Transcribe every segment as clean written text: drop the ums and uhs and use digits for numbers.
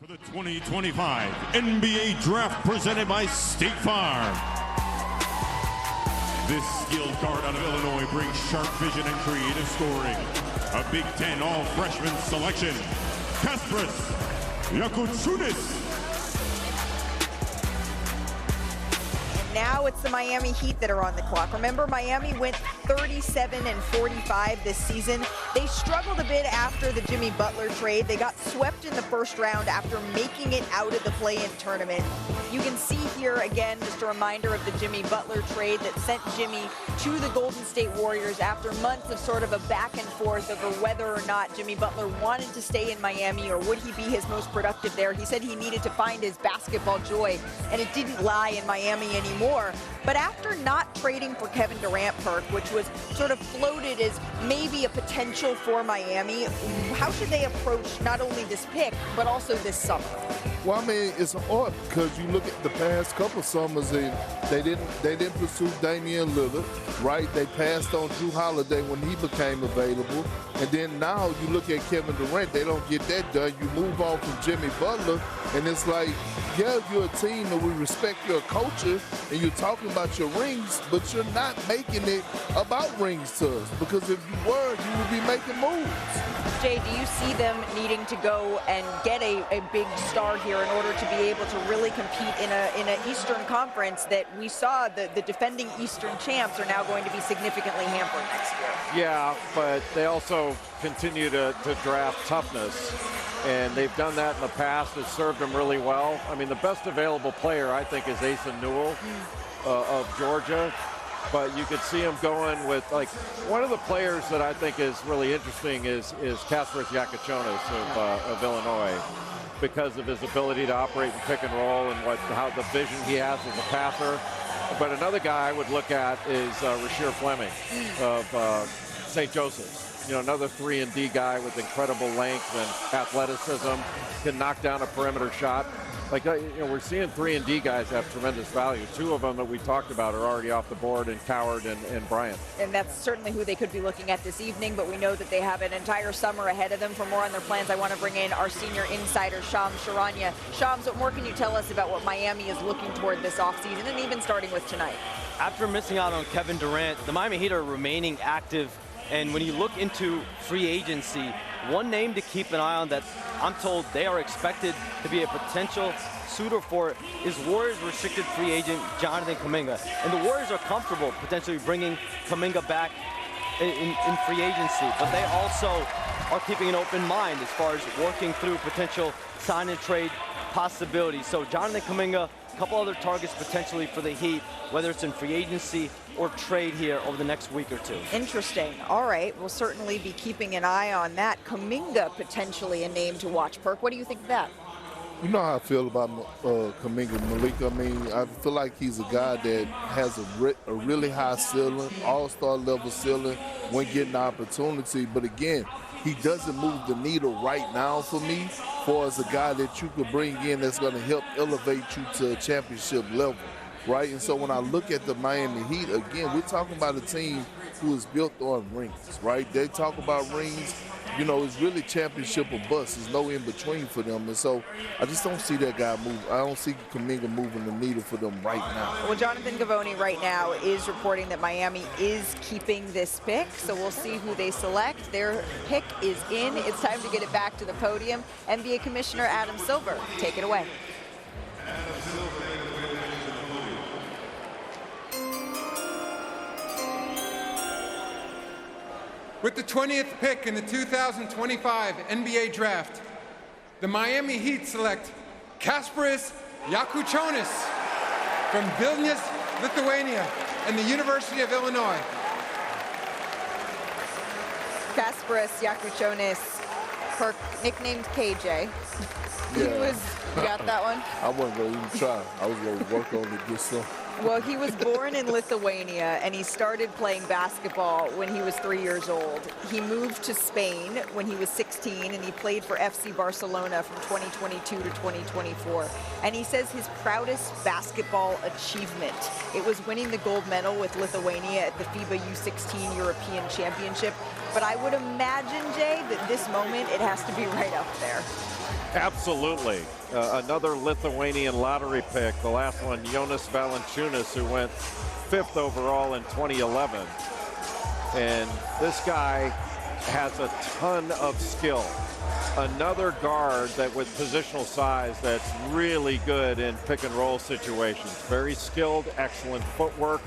For the 2025 NBA Draft presented by State Farm. This skilled guard out of Illinois brings sharp vision and creative scoring. A Big Ten all-freshman selection, Kasparas Jakučionis. Now it's the Miami Heat that are on the clock. Remember, Miami went 37-45 this season. They struggled a bit after the Jimmy Butler trade. They got swept in the first round after making it out of the play-in tournament. You can see here again just a reminder of the Jimmy Butler trade that sent Jimmy to the Golden State Warriors after months of sort of a back and forth over whether or not Jimmy Butler wanted to stay in Miami or would he be his most productive there. He said he needed to find his basketball joy, and it didn't lie in Miami anymore. But after not trading for Kevin Durant, Perk, which was sort of floated as maybe a potential for Miami, how should they approach not only this pick, but also this summer? Well, I mean, it's odd because you look at the past couple summers and they didn't pursue Damian Lillard, right? They passed on Drew Holiday when he became available. And then now you look at Kevin Durant, they don't get that done. You move on from Jimmy Butler, and it's like, yeah, you're a team and we respect your culture and you're talking about your rings, but you're not making it about rings to us, because if you were, you would be making moves. Jay, do you see them needing to go and get a big star here in order to be able to really compete in an Eastern Conference that we saw the defending Eastern champs are now going to be significantly hampered next year? Yeah, but they also continue to draft toughness, and they've done that in the past. It's served them really well. I mean, the best available player, I think, is Asa Newell of Georgia. But you could see him going with, like, one of the players that I think is really interesting is Kasparas Jakučionis of Illinois, because of his ability to operate and pick and roll and how the vision he has as a passer. But another guy I would look at is Rasheer Fleming of St. Joseph's. You know, another 3-and-D guy with incredible length and athleticism, can knock down a perimeter shot. Like, you know, we're seeing 3-and-D guys have tremendous value. Two of them that we talked about are already off the board, in Coward and Bryant. And that's certainly who they could be looking at this evening, but we know that they have an entire summer ahead of them. For more on their plans, I want to bring in our senior insider, Shams Charania. Shams, what more can you tell us about what Miami is looking toward this offseason, and even starting with tonight? After missing out on Kevin Durant, the Miami Heat are remaining active. And when you look into free agency, one name to keep an eye on that I'm told they are expected to be a potential suitor for is Warriors restricted free agent Jonathan Kuminga. And the Warriors are comfortable potentially bringing Kuminga back in free agency, but they also are keeping an open mind as far as working through potential sign and trade possibilities. So Jonathan Kuminga, a couple other targets potentially for the Heat, whether it's in free agency or trade here over the next week or two. Interesting. All right, we'll certainly be keeping an eye on that. Kuminga potentially a name to watch. Perk, what do you think of that? You know how I feel about Kuminga, Malik. I mean, I feel like he's a guy that has a really high ceiling, all-star level ceiling when getting the opportunity. But again, he doesn't move the needle right now for me, for as a guy that you could bring in that's going to help elevate you to a championship level, right? And so when I look at the Miami Heat, again, we're talking about a team who is built on rings, right? They talk about rings. You know, it's really championship or bust. There's no in-between for them. And so I just don't see that guy move. I don't see Kuminga moving the needle for them right now. Well, Jonathan Givony right now is reporting that Miami is keeping this pick, so we'll see who they select. Their pick is in. It's time to get it back to the podium. NBA Commissioner Adam Silver, take it away. With the 20th pick in the 2025 NBA Draft, the Miami Heat select Kasparas Jakučionis from Vilnius, Lithuania, and the University of Illinois. Kasparas Jakučionis, nicknamed KJ. Yeah. You got that one? I wasn't going to even try. I was going to work on it this summer. Well, he was born in Lithuania, and he started playing basketball when he was 3 years old. He moved to Spain when he was 16, and he played for FC Barcelona from 2022 to 2024. And he says his proudest basketball achievement, it was winning the gold medal with Lithuania at the FIBA U16 European Championship. But I would imagine, Jay, that this moment, it has to be right up there. Absolutely. Another Lithuanian lottery pick. The last one, Jonas Valanciunas, who went 5th overall in 2011. And this guy has a ton of skill. Another guard that with positional size that's really good in pick and roll situations. Very skilled, excellent footwork.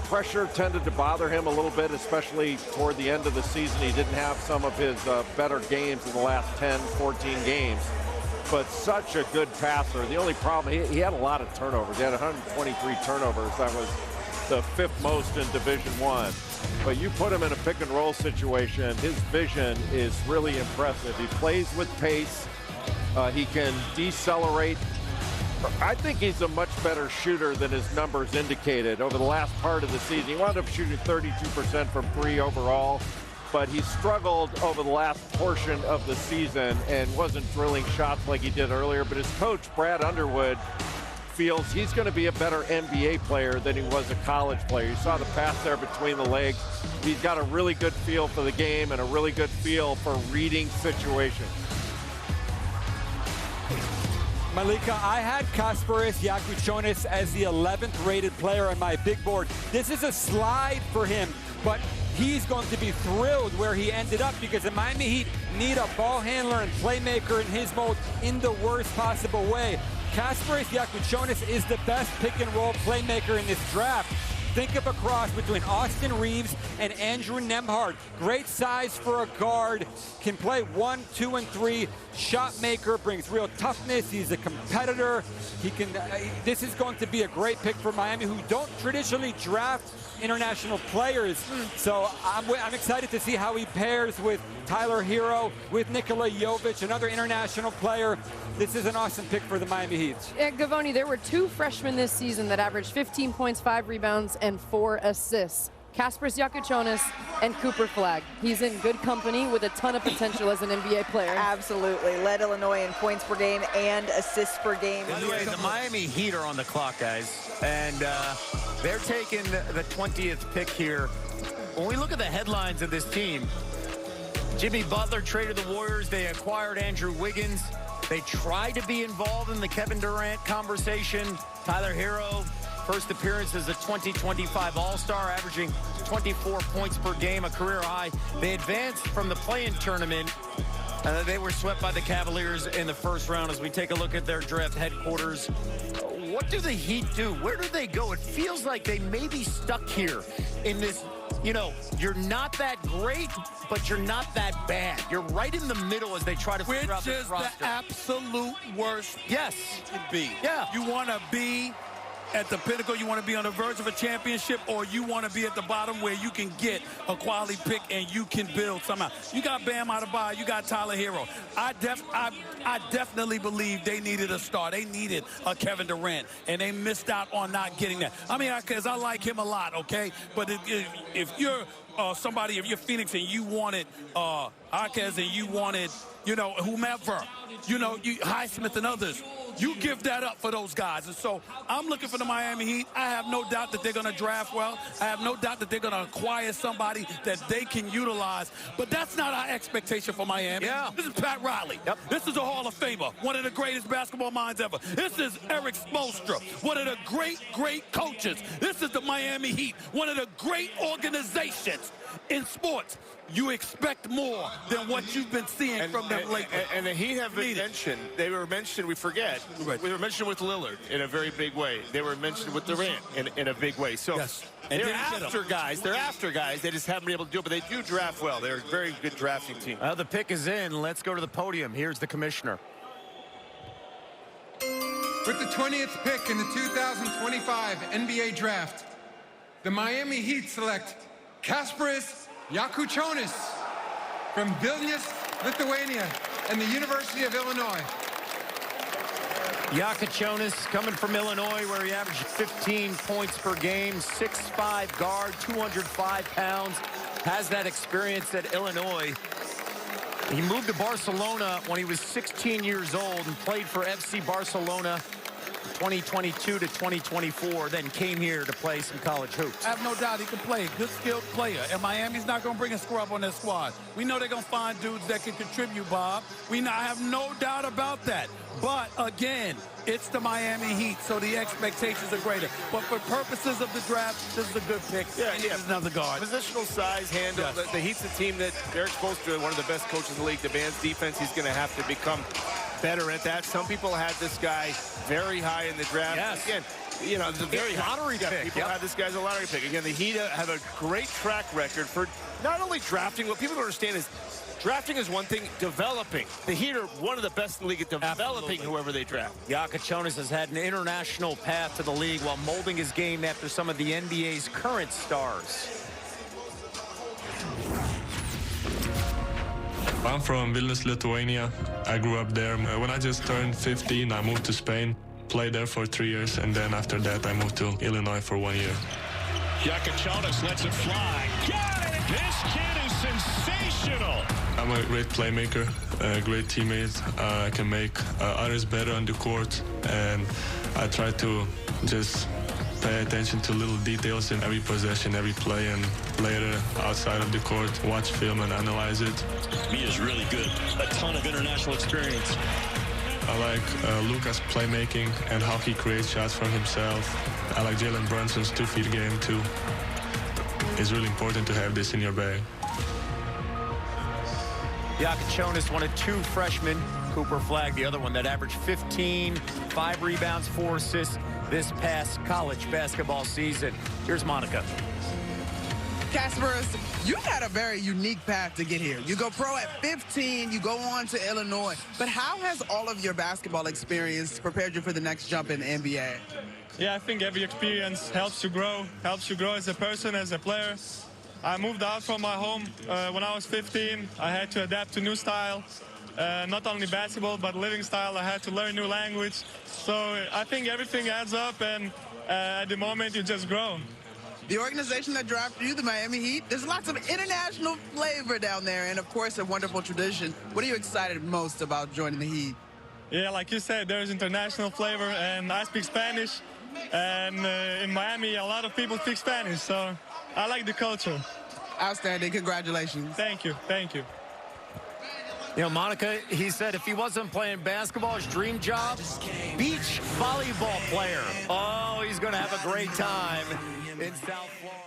Pressure tended to bother him a little bit, especially toward the end of the season. He didn't have some of his better games in the last 10, 14 games, but such a good passer. The only problem, he had a lot of turnovers. He had 123 turnovers. That was the 5th most in Division I. But you put him in a pick and roll situation, his vision is really impressive. He plays with pace. He can decelerate. I think he's a much better shooter than his numbers indicated over the last part of the season. He wound up shooting 32% from 3 overall, but he struggled over the last portion of the season and wasn't drilling shots like he did earlier. But his coach, Brad Underwood, feels he's going to be a better NBA player than he was a college player. You saw the pass there between the legs. He's got a really good feel for the game and a really good feel for reading situations. Malika, I had Kasparas Jakučionis as the 11th rated player on my big board. This is a slide for him, but he's going to be thrilled where he ended up because the Miami Heat need a ball handler and playmaker in his mold in the worst possible way. Kasparas Jakučionis is the best pick and roll playmaker in this draft. Think of a cross between Austin Reeves and Andrew Nembhard. Great size for a guard, can play 1, 2, and 3. Shot maker, brings real toughness. He's a competitor. He can. This is going to be a great pick for Miami, who don't traditionally draft international players. So I'm excited to see how he pairs with Tyler Hero, with Nikola Jovic, another international player. This is an awesome pick for the Miami Heat. Yeah, Gavoni, there were 2 freshmen this season that averaged 15 points, 5 rebounds, and 4 assists. Kasparas Jakučionis and Cooper Flagg. He's in good company with a ton of potential as an NBA player. Absolutely. Led Illinois in points per game and assists per game. By the way, the Miami Heat are on the clock, guys, and they're taking the 20th pick here. When we look at the headlines of this team, Jimmy Butler traded the Warriors. They acquired Andrew Wiggins. They tried to be involved in the Kevin Durant conversation. Tyler Hero, first appearance as a 2025 All-Star, averaging 24 points per game, a career high. They advanced from the play-in tournament. They were swept by the Cavaliers in the first round. As we take a look at their draft headquarters, what do the Heat do? Where do they go? It feels like they may be stuck here in this, you're not that great, but you're not that bad. You're right in the middle as they try to figure out this roster. Which is the absolute worst yes. it can be. Yeah. You want to be at the pinnacle, you want to be on the verge of a championship, or you want to be at the bottom where you can get a quality pick and you can build somehow. You got Bam Adebayo, you got Tyler Hero. I definitely believe they needed a star. They needed a Kevin Durant, and they missed out on not getting that. I mean, because I like him a lot, okay? But if you're somebody, if you're Phoenix and you wanted Arquez and you wanted, whomever, Highsmith and others, you give that up for those guys. And so I'm looking for the Miami Heat. I have no doubt that they're going to draft well. I have no doubt that they're going to acquire somebody that they can utilize. But that's not our expectation for Miami. Yeah. This is Pat Riley. Yep. This is a Hall of Famer, one of the greatest basketball minds ever. This is Eric Spoelstra, one of the great, great coaches. This is the Miami Heat, one of the great organizations in sports. You expect more than what you've been seeing from them lately. And the Heat have been mentioned. They were mentioned, we forget. Right. We were mentioned with Lillard in a very big way. They were mentioned with Durant in a big way. So yes. And they're after guys. They're after guys. They just haven't been able to do it, but they do draft well. They're a very good drafting team. The pick is in. Let's go to the podium. Here's the commissioner. With the 20th pick in the 2025 NBA Draft, the Miami Heat select Kasparas Jakučionis from Vilnius, Lithuania, and the University of Illinois. Jakučionis coming from Illinois, where he averaged 15 points per game, 6'5" guard, 205 pounds, has that experience at Illinois. He moved to Barcelona when he was 16 years old and played for FC Barcelona. 2022 to 2024, then came here to play some college hoops. I have no doubt he can play. Good skilled player. And Miami's not going to bring a scrub on their squad. We know they're going to find dudes that can contribute, Bob. I have no doubt about that. But, again, it's the Miami Heat, so the expectations are greater. But for purposes of the draft, this is a good pick. Yeah. This is another guard. Positional size, handle. Yes. The Heat's a team that Derek Spoelstra, one of the best coaches in the league, demands defense. He's going to have to become better at that. Some people had this guy very high in the draft. Yes. Again, the very lottery pick. People had this guy as a lottery pick. Again, the Heat have a great track record for not only drafting. What people don't understand is drafting is one thing, developing. The Heat are one of the best in the league at developing whoever they draft. Jakučionis has had an international path to the league while molding his game after some of the NBA's current stars. I'm from Vilnius, Lithuania. I grew up there. When I just turned 15, I moved to Spain, played there for 3 years, and then after that I moved to Illinois for 1 year. Jakučionis lets it fly. Got it! This kid is sensational! I'm a great playmaker, a great teammate. I can make others better on the court, and I try to just pay attention to little details in every possession, every play, and later outside of the court, watch film and analyze it. He is really good. A ton of international experience. I like Luka's playmaking and how he creates shots for himself. I like Jalen Brunson's 2-feet game too. It's really important to have this in your bag. Jakučionis, one of 2 freshmen. Cooper Flagg, the other one that averaged 15, 5 rebounds, 4 assists this past college basketball season. Here's Monica. Kasparas, you've had a very unique path to get here. You go pro at 15, you go on to Illinois. But how has all of your basketball experience prepared you for the next jump in the NBA? Yeah, I think every experience helps you grow as a person, as a player. I moved out from my home when I was 15. I had to adapt to new style. Not only basketball, but living style. I had to learn new language. So I think everything adds up, and at the moment, you just grow. The organization that drafted you, the Miami Heat, there's lots of international flavor down there, and of course, a wonderful tradition. What are you excited most about joining the Heat? Yeah, like you said, there's international flavor, and I speak Spanish. And in Miami, a lot of people speak Spanish, so I like the culture. Outstanding. Congratulations. Thank you. Thank you. Monica, he said if he wasn't playing basketball, his dream job, beach volleyball player. Oh, he's going to have a great time in South Florida.